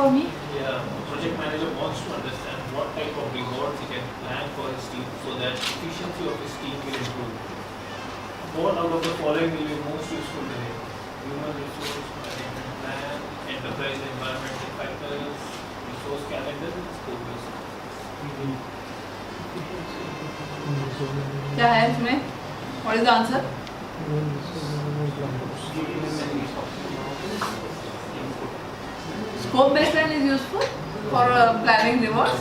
for me? Yeah, project manager wants to understand what type of rewards he can plan for his team so that efficiency of his team will improve. What out of the following will be most useful to him? Human resource management plan, enterprise environmental factors, resource calendar, and scope based. क्या है इसमें? What is the answer? Scope baseline is useful for planning rewards.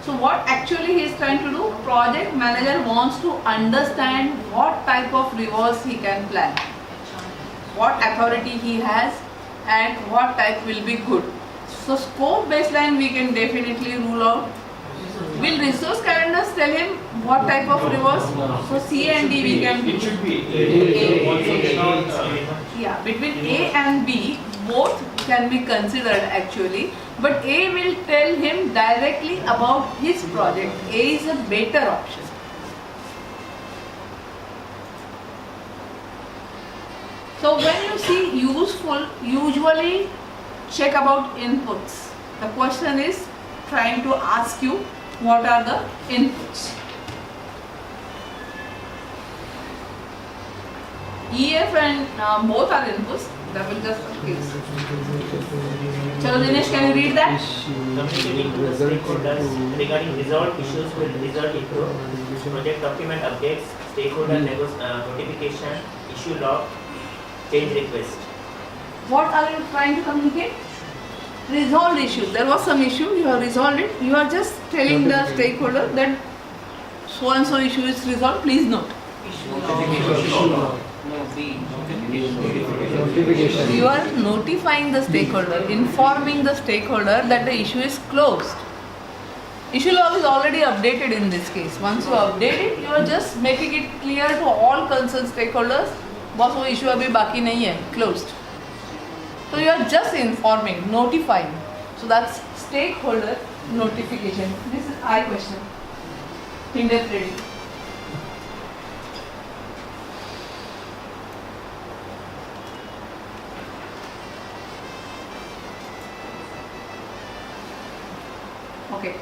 So what actually he is trying to do? Project manager wants to understand what type of rewards he can plan, what authority he has, and what type will be good. So scope baseline we can definitely rule out. Will resource calendars tell him what type of rewards? So C and D we can It do. should be A. also cannot. Yeah, between A and B, both can be considered actually, but A will tell him directly about his project. A is a better option. So when you see useful, usually check about inputs. The question is trying to ask you what are the inputs. EF and both are inputs. That will just case. Chalo Dinesh, can you read that? Communicating to the stakeholders regarding resolved issues will result into project document updates, stakeholder notification, issue log, change request. What are you trying to communicate? Resolved issues. There was some issue, you have resolved it. You are just telling the stakeholder that so and so issue is resolved, please note. You are notifying the stakeholder, informing the stakeholder that the issue is closed. Issue log is already updated in this case. Once you update it, you are just making it clear to all concerned stakeholders. बस वो issue अभी बाकी नहीं है, closed. So you are just informing, notifying. So that's stakeholder notification. This is I question. Finger ready. Okay.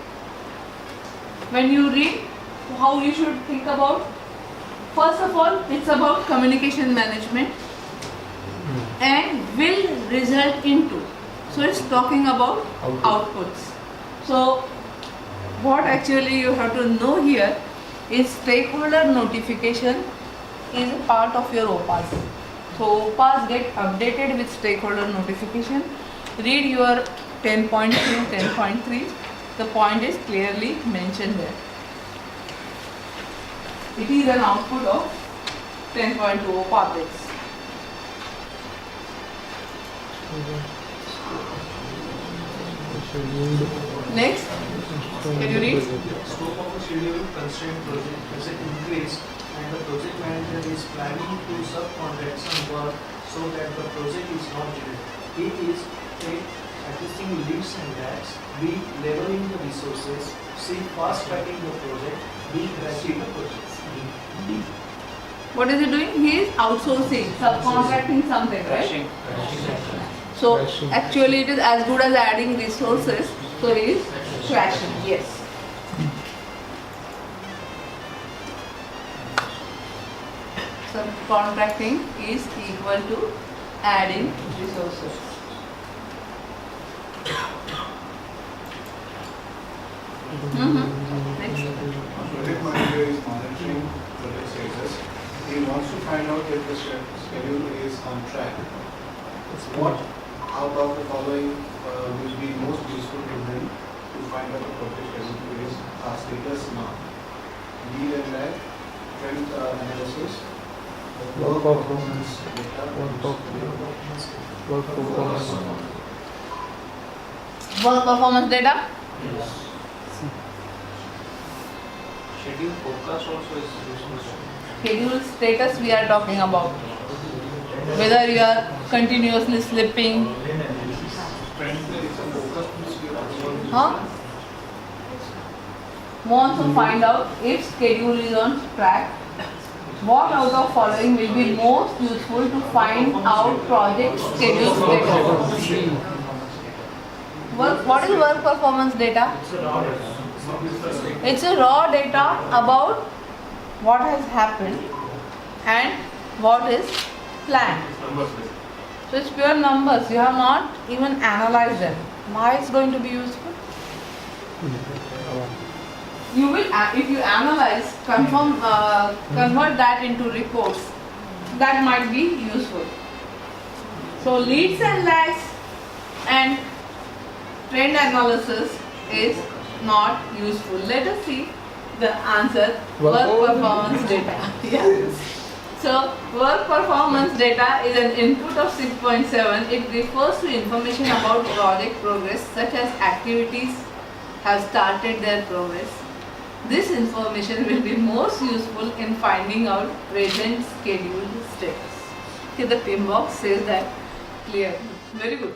When you read, how you should think about? First of all, it's about communication management and will result into. So it's talking about outputs. So what actually you have to know here is stakeholder notification is a part of your OPAS. So OPAS get updated with stakeholder notification. Read your 10.2, 10.3. The point is clearly mentioned there. It is an output of 10.2 OPAS. Next, can you read? Scope of a schedule constraint project has increased and the project manager is planning to subcontract some work so that the project is not delayed. He is A. Assisting leads and lags, B. Leveling the resources, C. Fast tracking the project, D. Crashing the project. What is he doing? He is outsourcing, subcontracting something, right? So actually it is as good as adding resources. So he is crashing, yes. Subcontracting is equal to adding resources. Next. Project manager is monitoring project status. He wants to find out if the schedule is on track. What out of the following will be most useful to him to find out the project schedule is status now? Lead and lag, trend analysis, work performance data, Work performance data. Schedule forecast also is useful. Schedule status we are talking about. Whether you are continuously slipping. Huh? Want to find out if schedule is on track. What out of following will be most useful to find out project schedule status? What is work performance data? It's a raw data about what has happened and what is planned. So it's pure numbers. You have not even analyzed them. Why is going to be useful? You will, if you analyze, convert that into reports. That might be useful. So leads and lags and trend analysis is not useful. Let us see the answer. Work performance data. Yes. So work performance data is an input of 6.7. It refers to information about project progress, such as activities have started their progress. This information will be most useful in finding out present schedule status. Okay, the PIM box says that clearly. Very good.